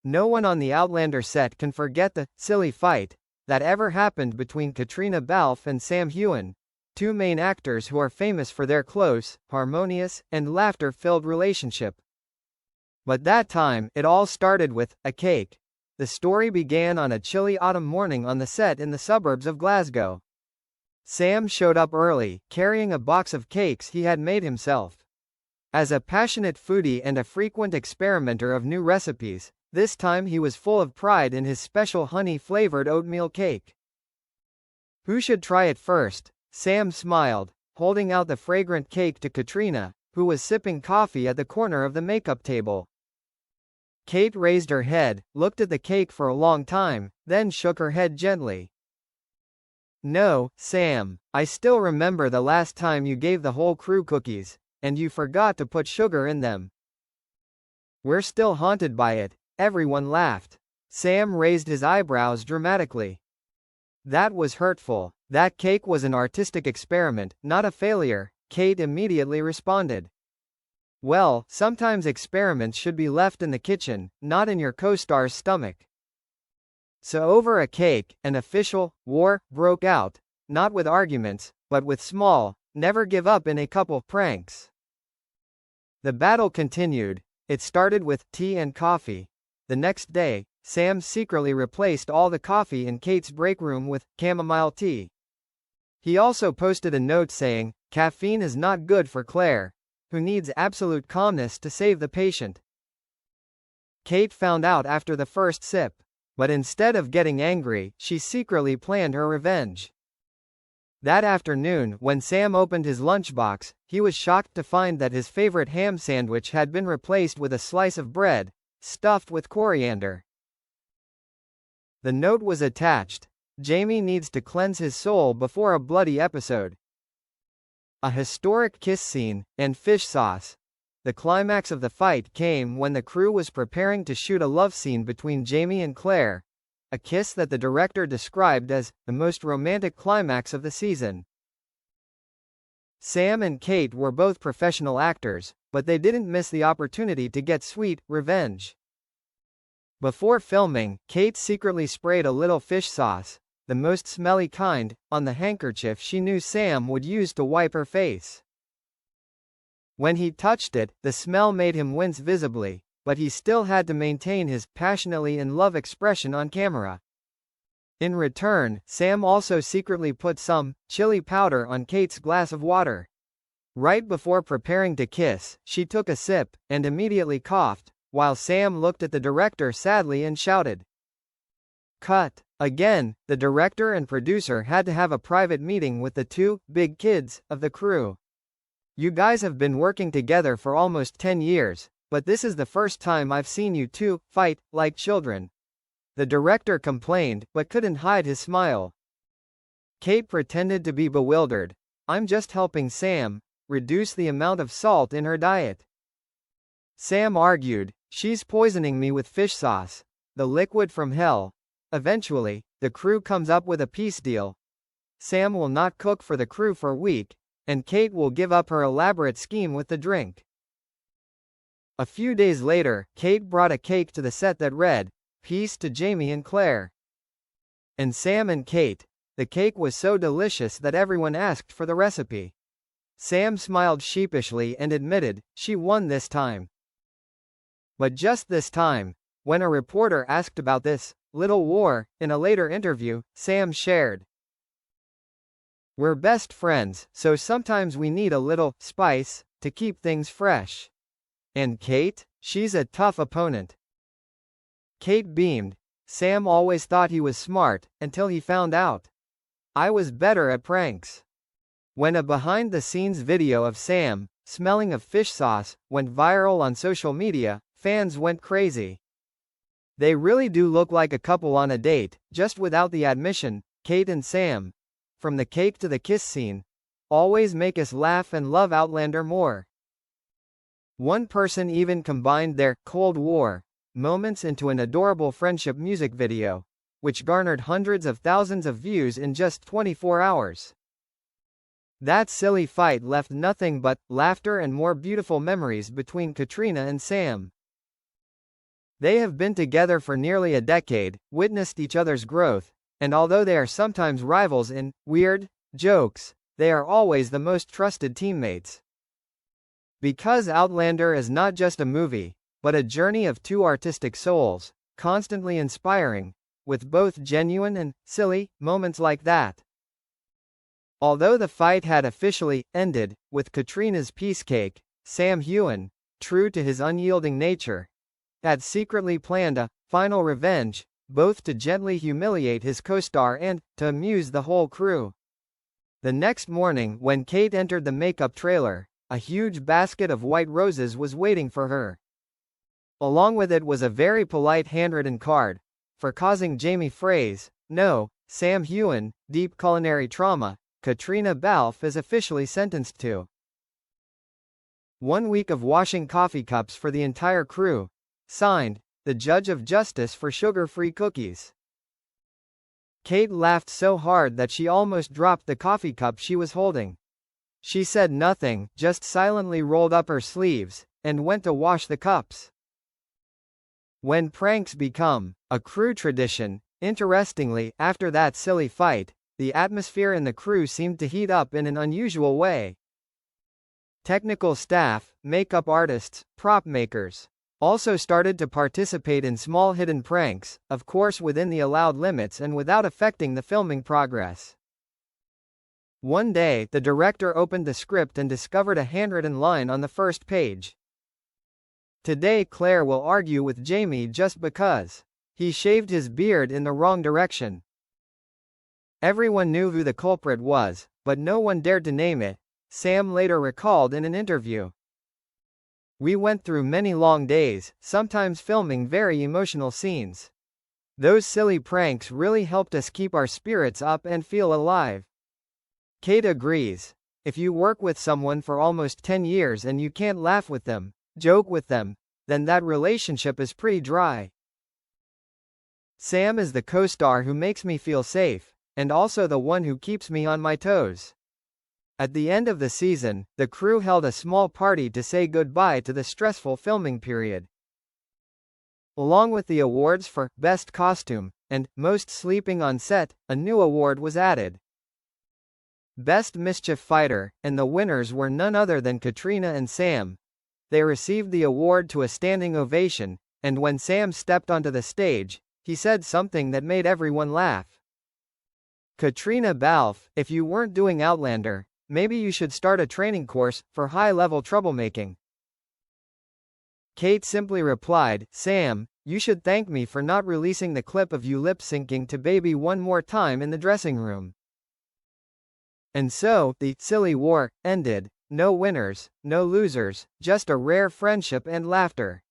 No one on the Outlander set can forget the silly fight that ever happened between Caitríona Balfe and Sam Heughan, two main actors who are famous for their close, harmonious, and laughter-filled relationship. But that time, it all started with a cake. The story began on a chilly autumn morning on the set in the suburbs of Glasgow. Sam showed up early, carrying a box of cakes he had made himself. As a passionate foodie and a frequent experimenter of new recipes, this time he was full of pride in his special honey-flavored oatmeal cake. "Who should try it first?" Sam smiled, holding out the fragrant cake to Caitríona, who was sipping coffee at the corner of the makeup table. Kate raised her head, looked at the cake for a long time, then shook her head gently. "No, Sam, I still remember the last time you gave the whole crew cookies, and you forgot to put sugar in them. We're still haunted by it." Everyone laughed. Sam raised his eyebrows dramatically. "That was hurtful. That cake was an artistic experiment, not a failure," Kate immediately responded. "Well, sometimes experiments should be left in the kitchen, not in your co-star's stomach." So over a cake, an official war broke out, not with arguments, but with small, never-give-up-in-a-couple pranks. The battle continued. It started with tea and coffee. The next day, Sam secretly replaced all the coffee in Kate's break room with chamomile tea. He also posted a note saying, "Caffeine is not good for Claire, who needs absolute calmness to save the patient." Kate found out after the first sip, but instead of getting angry, she secretly planned her revenge. That afternoon, when Sam opened his lunchbox, he was shocked to find that his favorite ham sandwich had been replaced with a slice of bread, stuffed with coriander. The note was attached. "Jamie needs to cleanse his soul before a bloody episode." A historic kiss scene, and fish sauce. The climax of the fight came when the crew was preparing to shoot a love scene between Jamie and Claire, a kiss that the director described as the most romantic climax of the season. Sam and Kate were both professional actors, but they didn't miss the opportunity to get sweet revenge. Before filming, Kate secretly sprayed a little fish sauce, the most smelly kind, on the handkerchief she knew Sam would use to wipe her face. When he touched it, the smell made him wince visibly, but he still had to maintain his passionately in love expression on camera. In return, Sam also secretly put some chili powder on Kate's glass of water. Right before preparing to kiss, she took a sip, and immediately coughed, while Sam looked at the director sadly and shouted, "Cut." Again, the director and producer had to have a private meeting with the two big kids of the crew. "You guys have been working together for almost 10 years, but this is the first time I've seen you two fight like children." The director complained, but couldn't hide his smile. Kate pretended to be bewildered. "I'm just helping Sam reduce the amount of salt in her diet." Sam argued, "She's poisoning me with fish sauce, the liquid from hell." Eventually, the crew comes up with a peace deal. Sam will not cook for the crew for a week, and Kate will give up her elaborate scheme with the drink. A few days later, Kate brought a cake to the set that read, "Peace to Jamie and Claire." And Sam and Kate. The cake was so delicious that everyone asked for the recipe. Sam smiled sheepishly and admitted, she won this time. But just this time, when a reporter asked about this little war, in a later interview, Sam shared, "We're best friends, so sometimes we need a little spice to keep things fresh. And Kate? She's a tough opponent." Kate beamed. "Sam always thought he was smart, until he found out. I was better at pranks." When a behind-the-scenes video of Sam, smelling of fish sauce, went viral on social media, fans went crazy. "They really do look like a couple on a date, just without the admission. Kate and Sam, from the cake to the kiss scene, always make us laugh and love Outlander more." One person even combined their Cold War moments into an adorable friendship music video, which garnered hundreds of thousands of views in just 24 hours. That silly fight left nothing but laughter and more beautiful memories between Caitríona and Sam. They have been together for nearly a decade, witnessed each other's growth, and although they are sometimes rivals in weird jokes, they are always the most trusted teammates. Because Outlander is not just a movie, but a journey of two artistic souls, constantly inspiring, with both genuine and silly moments like that. Although the fight had officially ended with Caitríona's piececake, Sam Heughan, true to his unyielding nature, had secretly planned a final revenge, both to gently humiliate his co-star and to amuse the whole crew. The next morning, when Kate entered the makeup trailer, a huge basket of white roses was waiting for her. Along with it was a very polite handwritten card, for causing Jamie Frey's, no, Sam Heughan, deep culinary trauma, Caitríona Balfe is officially sentenced to 1 week of washing coffee cups for the entire crew. Signed, the Judge of Justice for sugar-free cookies. Kate laughed so hard that she almost dropped the coffee cup she was holding. She said nothing, just silently rolled up her sleeves, and went to wash the cups. When pranks become a crew tradition, interestingly, after that silly fight, the atmosphere in the crew seemed to heat up in an unusual way. Technical staff, makeup artists, prop makers, also started to participate in small hidden pranks, of course within the allowed limits and without affecting the filming progress. One day, the director opened the script and discovered a handwritten line on the first page. "Today Claire will argue with Jamie just because he shaved his beard in the wrong direction." Everyone knew who the culprit was, but no one dared to name it, Sam later recalled in an interview. "We went through many long days, sometimes filming very emotional scenes. Those silly pranks really helped us keep our spirits up and feel alive." Kate agrees. If you work with someone for almost 10 years and you can't laugh with them, joke with them, then that relationship is pretty dry. "Sam is the co-star who makes me feel safe, and also the one who keeps me on my toes." At the end of the season, the crew held a small party to say goodbye to the stressful filming period. Along with the awards for Best Costume and Most Sleeping on Set, a new award was added. Best Mischief Fighter, and the winners were none other than Caitríona and Sam. They received the award to a standing ovation, and when Sam stepped onto the stage, he said something that made everyone laugh. "Caitríona Balfe, if you weren't doing Outlander, maybe you should start a training course for high-level troublemaking." Kate simply replied, "Sam, you should thank me for not releasing the clip of you lip-syncing to Baby one more time in the dressing room." And so, the silly war ended. No winners, no losers, just a rare friendship and laughter.